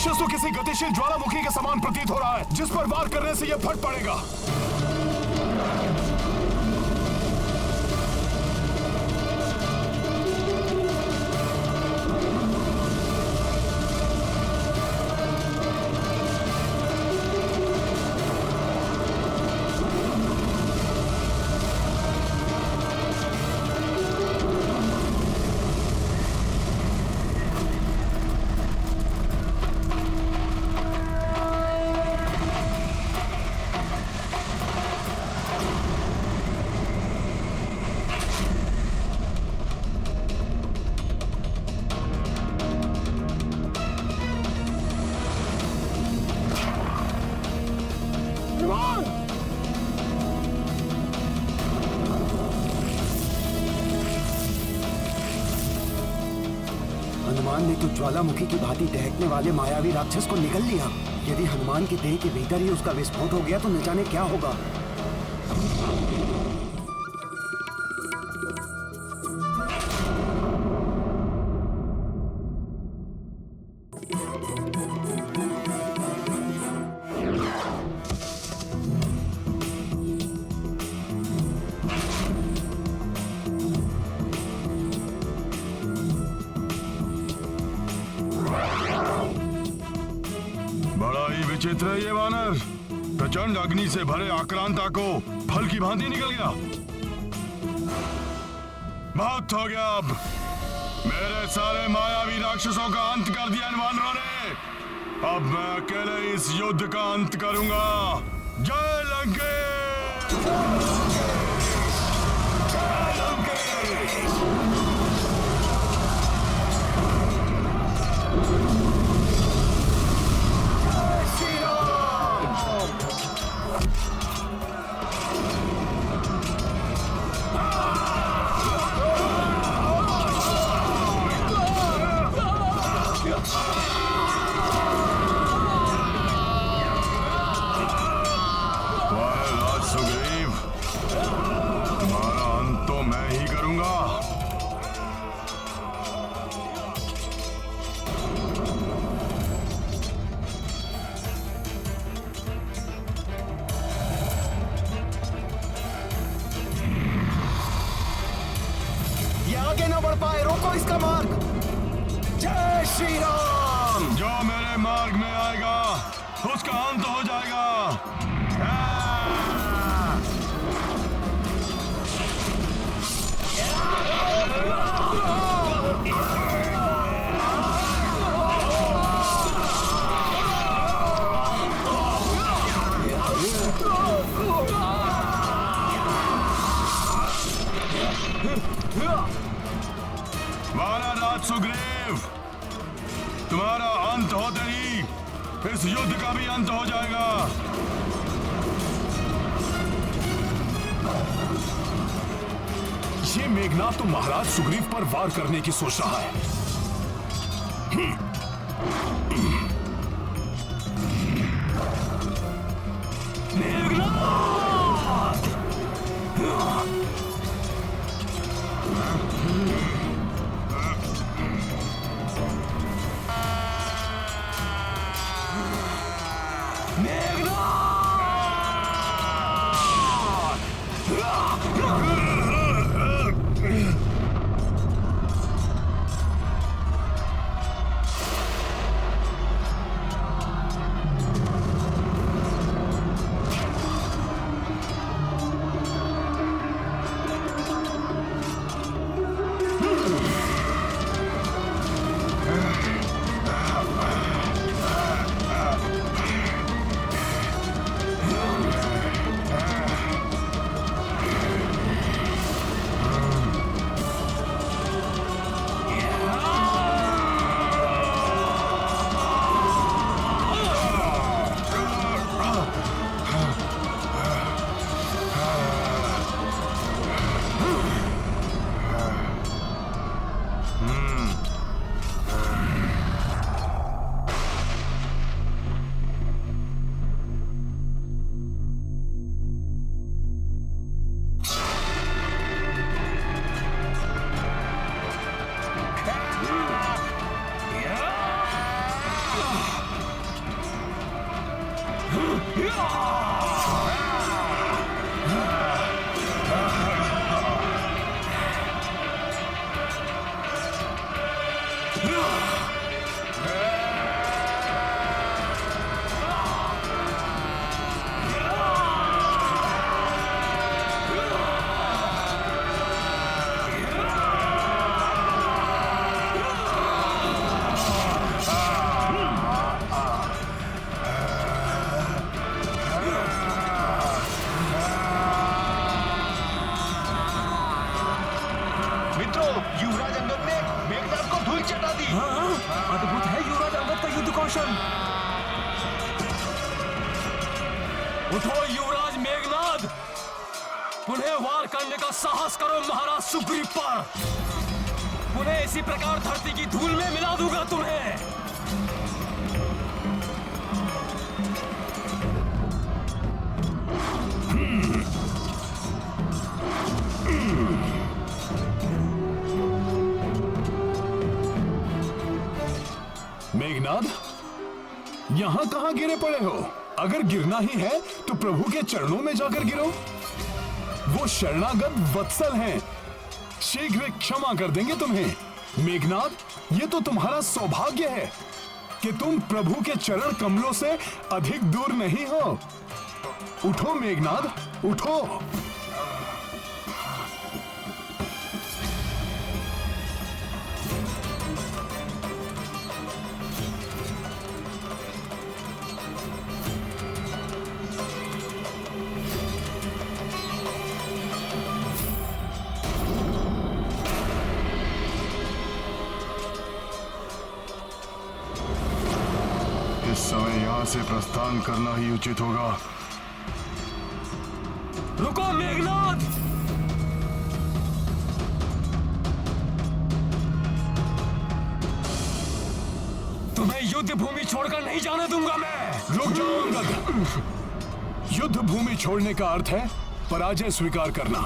राक्षस तो किसी गतिशील ज्वालामुखी के समान प्रतीत हो रहा है, जिस पर वार करने से यह फट पड़ेगा। हनुमान ने तो ज्वालामुखी की भांति दहकने वाले मायावी राक्षस को निगल लिया। यदि हनुमान के देह के भीतर ही उसका विस्फोट हो गया तो न जाने क्या होगा। विचित्र है ये वानर। प्रचंड अग्नि से भरे आक्रांता को फल की भांति निकल गया। बहुत हो गया, अब मेरे सारे मायावी राक्षसों का अंत कर दिया इन वानरों ने। अब मैं अकेले इस युद्ध का अंत करूंगा। जय लंकेश! जय लंकेश! सुग्रीव, तुम्हारा अंत तो मैं ही करूंगा। ये आगे ना बढ़ पाए, रोको इसका मार्ग। जय श्री राम! जो मेरे मार्ग में आएगा उसका अंत हो जाएगा। महाराज सुग्रीव, तुम्हारा अंत होते ही इस युद्ध का भी अंत हो जाएगा। ये मेघनाथ तो महाराज सुग्रीव पर वार करने की सोच रहा है। मेघनाथ! मित्रों, युवराज अंगद ने मेघनाद को धूल चटा दी। अद्भुत है युवराज अंगद का युद्ध कौशल। उठो युवराज मेघनाद, पुनः वार करने का साहस करो महाराज सुग्रीव पर। पुनः इसी प्रकार धरती की धूल में मिला दूंगा तुम्हें। मेघनाद, यहां कहां गिरे पड़े हो? अगर गिरना ही है तो प्रभु के चरणों में जाकर गिरो। वो शरणागत वत्सल हैं, शीघ्र क्षमा कर देंगे तुम्हें। मेघनाद, ये तो तुम्हारा सौभाग्य है कि तुम प्रभु के चरण कमलों से अधिक दूर नहीं हो। उठो मेघनाद, उठो। इस समय यहाँ से प्रस्थान करना ही उचित होगा। रुको मेघनाद, तुम्हें युद्ध भूमि छोड़कर नहीं जाने दूंगा मैं। रुक जाओ अंगद। युद्ध भूमि छोड़ने का अर्थ है पराजय स्वीकार करना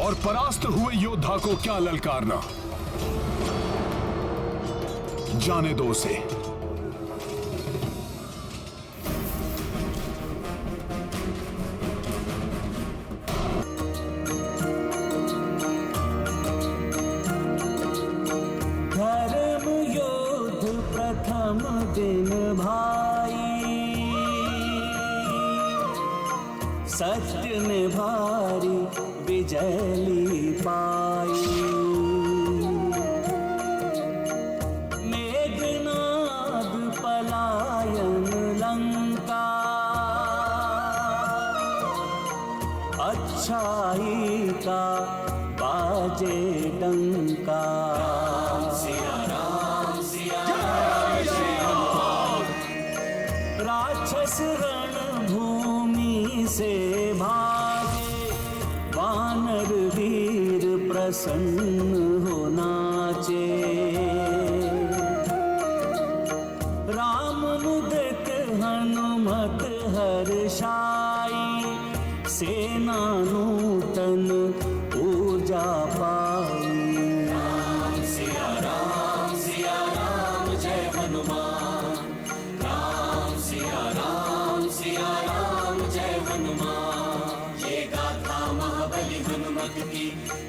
और परास्त हुए योद्धा को क्या ललकारना। जाने दो उसे। दिन भाई सत्य ने भारी विजय पाई। मेघनाद पलायन लंका, अच्छाई का बाजे डंका। राक्षस रणभूमि से भागे, वानर वीर प्रसन्न हो नाचे। राम मुदित हनुमत हर्षाई, सेना नूतन ऊर्जा पाई। राम सिया राम जय हनुमान। सिया राम जय हनुमान। ये गाथा महाबली हनुमत की,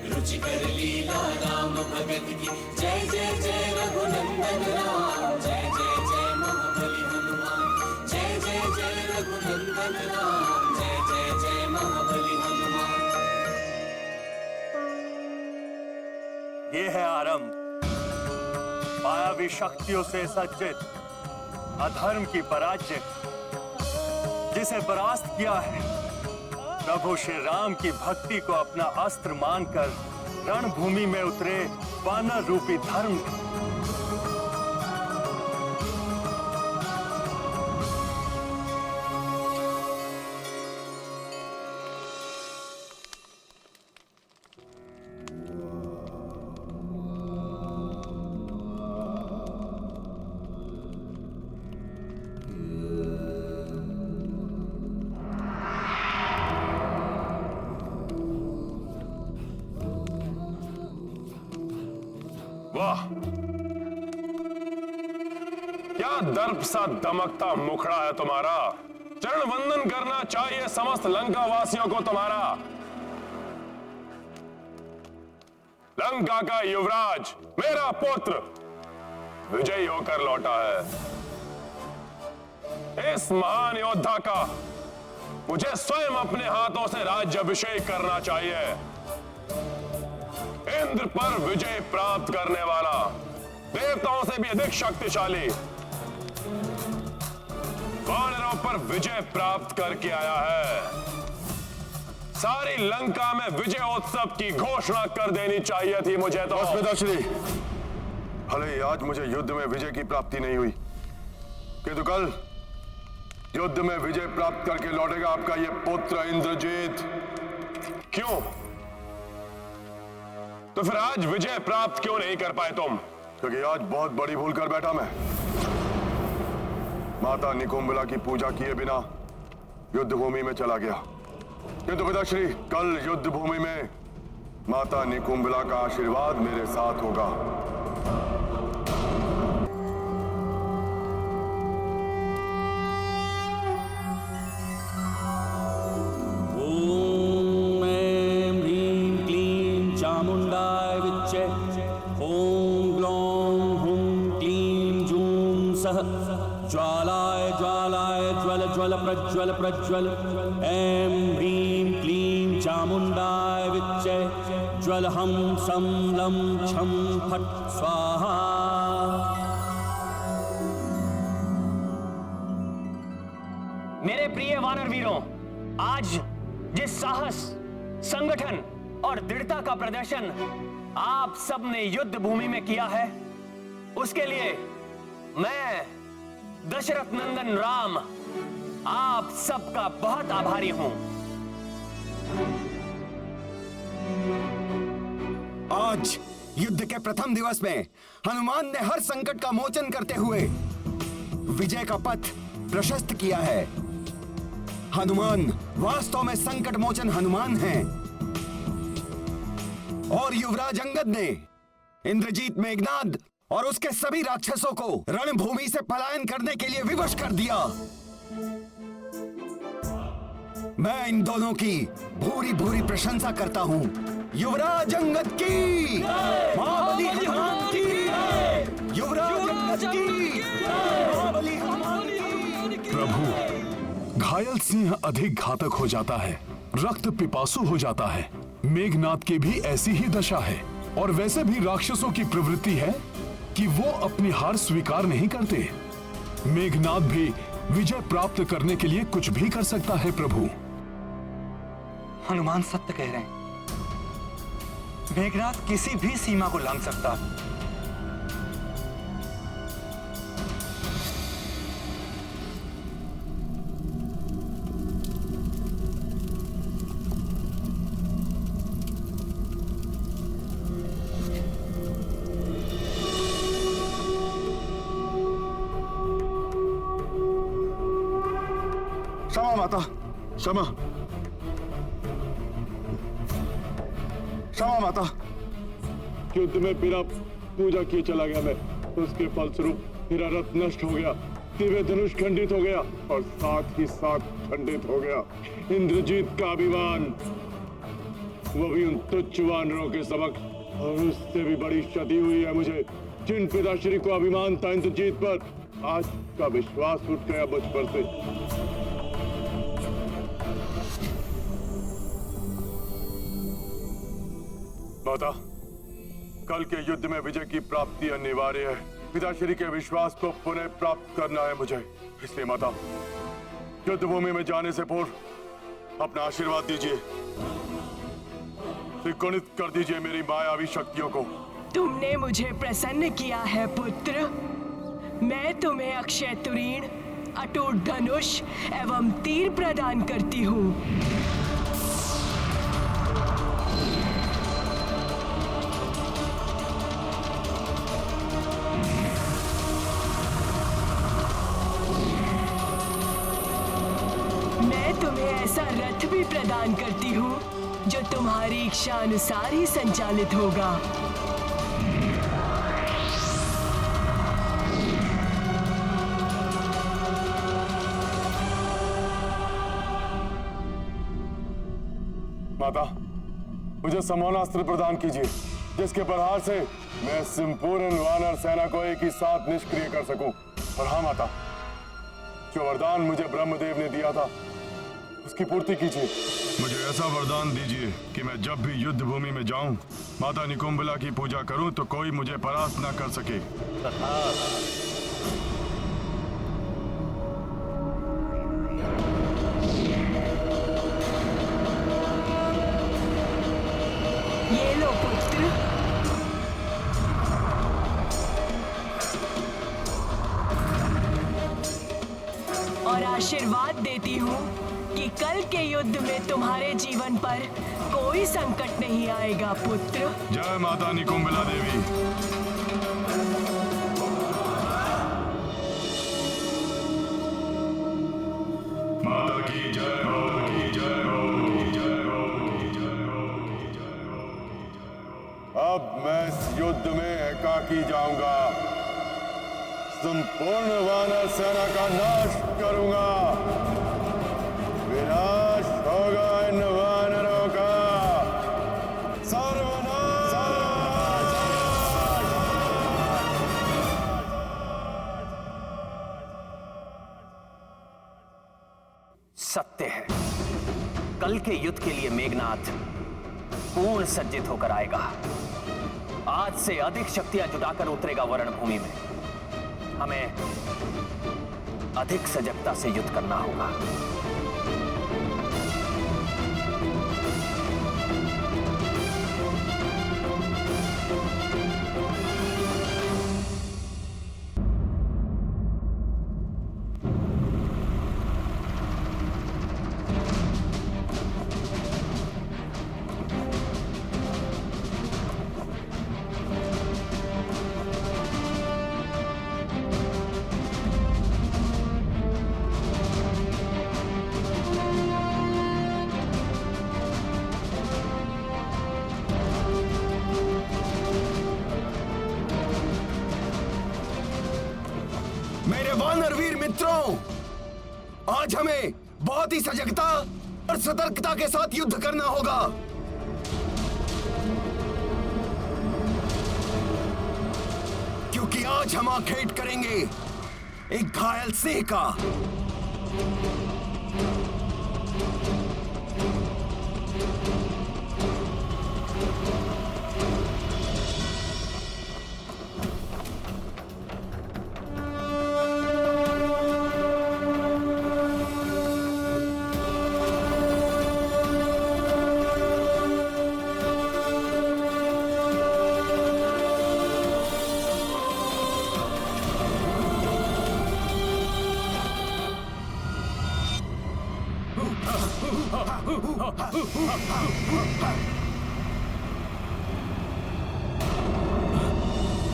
रुचिकर लीला राम भगत की। जय जय जय रघुनंदन राम, जय जय जय महाबली हनुमान। जय जय जय रघुनंदन राम, जय जय जय महाबली हनुमान। ये है आरंभ मायावी शक्तियों से सज्जित अधर्म की पराजय। जिसे परास्त किया है, प्रभु श्री राम की भक्ति को अपना अस्त्र मानकर रणभूमि में उतरे वानर रूपी धर्म। वाह, क्या दर्प सा दमकता मुखड़ा है तुम्हारा। चरण वंदन करना चाहिए समस्त लंका वासियों को तुम्हारा। लंका का युवराज मेरा पुत्र विजयी होकर लौटा है। इस महान योद्धा का मुझे स्वयं अपने हाथों से राज्याभिषेक करना चाहिए। इंद्र पर विजय प्राप्त करने वाला, देवताओं से भी अधिक शक्तिशाली, वानरों पर विजय प्राप्त करके आया है। सारी लंका में विजयोत्सव की घोषणा कर देनी चाहिए थी मुझे तो। बस पिताश्री, भले ही आज मुझे युद्ध में विजय की प्राप्ति नहीं हुई, किंतु कल युद्ध में विजय प्राप्त करके लौटेगा आपका यह पुत्र इंद्रजीत। क्यों? तो फिर आज विजय प्राप्त क्यों नहीं कर पाए तुम? क्योंकि आज बहुत बड़ी भूल कर बैठा मैं। माता निकुंभला की पूजा किए बिना युद्ध भूमि में चला गया, किंतु पिताश्री कल युद्ध भूमि में माता निकुंभला का आशीर्वाद मेरे साथ होगा। ॐ ऐं ह्रीं क्लीं चामुण्डाय विच्चे। ॐ ग्लौं हुं क्लीं जूं सः ज्वालाय ज्वालाय ज्वल ज्वल प्रज्वल प्रज्वल। ऐं ह्रीं क्लीं चामुण्डाय विच्चे। ज्वल हं सं लं छं फट् स्वाहा। मेरे प्रिय वानर वीरों, आज जिस साहस, संगठन और दृढ़ता का प्रदर्शन आप सब ने युद्ध भूमि में किया है, उसके लिए मैं दशरथ नंदन राम आप सबका बहुत आभारी हूं। आज युद्ध के प्रथम दिवस में हनुमान ने हर संकट का मोचन करते हुए विजय का पथ प्रशस्त किया है। हनुमान वास्तव में संकट मोचन हनुमान हैं। और युवराज अंगद ने इंद्रजीत मेघनाद और उसके सभी राक्षसों को रणभूमि से पलायन करने के लिए विवश कर दिया। मैं इन दोनों की भूरी भूरी प्रशंसा करता हूं। युवराज अंगद की, महाबली हनुमान की, युवराज अंगद की, महाबली हनुमान की। प्रभु, घायल सिंह अधिक घातक हो जाता है, रक्त पिपासु हो जाता है। मेघनाद की भी ऐसी ही दशा है। और वैसे भी राक्षसों की प्रवृत्ति है कि वो अपनी हार स्वीकार नहीं करते। मेघनाद भी विजय प्राप्त करने के लिए कुछ भी कर सकता है। प्रभु, हनुमान सत्य कह रहे हैं। मेघनाद किसी भी सीमा को लांघ सकता है। क्षमा माता, क्षमा, क्षमा माता। युद्ध में बिना पूजा किए चला गया मैं। उसके फलस्वरूप मेरा रथ नष्ट हो गया, दिव्य धनुष खंडित हो गया और साथ ही साथ खंडित हो गया इंद्रजीत का अभिमान, वो भी उन तुच्छ वानरों के समक्ष। और उससे भी बड़ी क्षति हुई है मुझे। जिन पिताश्री को अभिमान था इंद्रजीत पर, आज का विश्वास उठ गया मुझ पर से। माता, कल के युद्ध में विजय की प्राप्ति अनिवार्य है। पिताश्री के विश्वास को पुनः प्राप्त करना है मुझे। इसलिए माता, युद्ध भूमि में जाने से पूर्व अपना आशीर्वाद दीजिए, त्रिकोणित कर दीजिए मेरी मायावी शक्तियों को। तुमने मुझे प्रसन्न किया है पुत्र। मैं तुम्हें अक्षय तुरीण, अटूट धनुष एवं तीर प्रदान करती हूँ। तुम्हें ऐसा रथ भी प्रदान करती हूँ जो तुम्हारी इच्छा अनुसार ही संचालित होगा। माता, मुझे समौनास्त्र प्रदान कीजिए, जिसके प्रहार से मैं संपूर्ण वानर सेना को एक ही साथ निष्क्रिय कर सकूं। और हाँ माता, जो वरदान मुझे ब्रह्मदेव ने दिया था, उसकी पूर्ति कीजिए। मुझे ऐसा वरदान दीजिए कि मैं जब भी युद्ध भूमि में जाऊं, माता निकुंभला की पूजा करूं तो कोई मुझे परास्त न कर सके। आशीर्वाद देती हूँ कि कल के युद्ध में तुम्हारे जीवन पर कोई संकट नहीं आएगा पुत्र। जय माता निकुंभला देवी। माता की जय हो, की जय हो, की जय हो, की जय हो, की जय हो। अब मैं इस युद्ध में एकाकी जाऊंगा, संपूर्ण वानर सेना का नाश करूंगा। विनाश होगा इन वानरों का, सर्वनाश। सत्य है, कल के युद्ध के लिए मेघनाथ पूर्ण सज्जित होकर आएगा। आज से अधिक शक्तियां जुटाकर उतरेगा वरणभूमि में। हमें अधिक सजगता से युद्ध करना होगा। मेरे वानरवीर मित्रों, आज हमें बहुत ही सजगता और सतर्कता के साथ युद्ध करना होगा। क्योंकि आज हम आखेट करेंगे एक घायल सिंह का।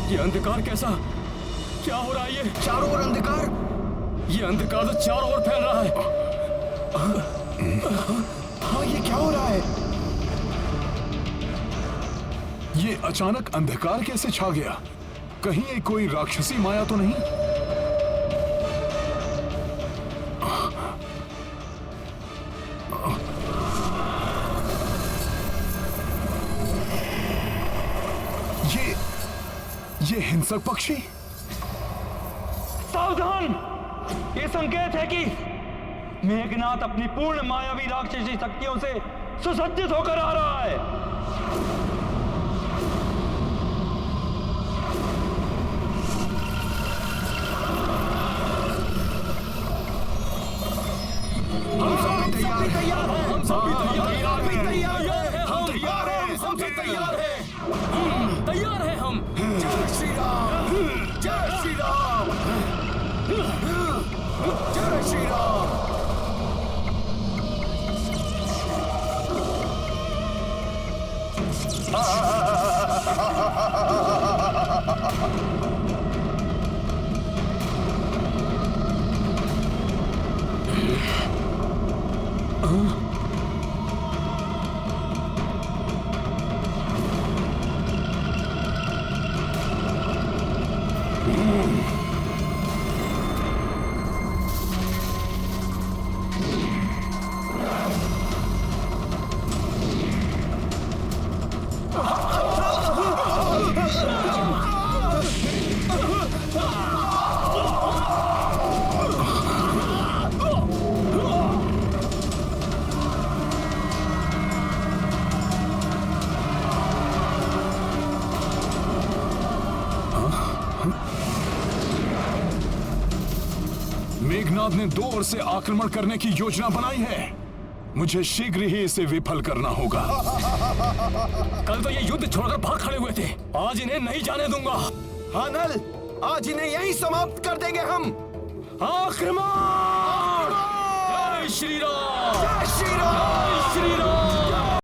ये अंधकार कैसा? क्या हो रहा है? ये चारों ओर अंधकार। ये अंधकार तो चारों ओर फैल रहा है। हाँ, ये क्या हो रहा है? ये अचानक अंधकार कैसे छा गया? कहीं ये कोई राक्षसी माया तो नहीं? ये हिंसक पक्षी। सावधान! ये संकेत है कि मेघनाथ अपनी पूर्ण मायावी राक्षसी शक्तियों से सुसज्जित होकर आ रहा है। हम सब तैयार हैं। हम सब तैयार हैं। तैयार हैं। तैयार हैं हम। जय श्री राम, जय श्री राम, जय श्री राम। मेघनाद ने दो ओर से आक्रमण करने की योजना बनाई है। मुझे शीघ्र ही इसे विफल करना होगा। कल तो ये युद्ध छोड़कर भाग खड़े हुए थे, आज इन्हें नहीं जाने दूंगा। हाँ नल, आज इन्हें यहीं समाप्त कर देंगे हम। आक्रमण! जय श्री राम, जय श्री राम, जय श्री राम।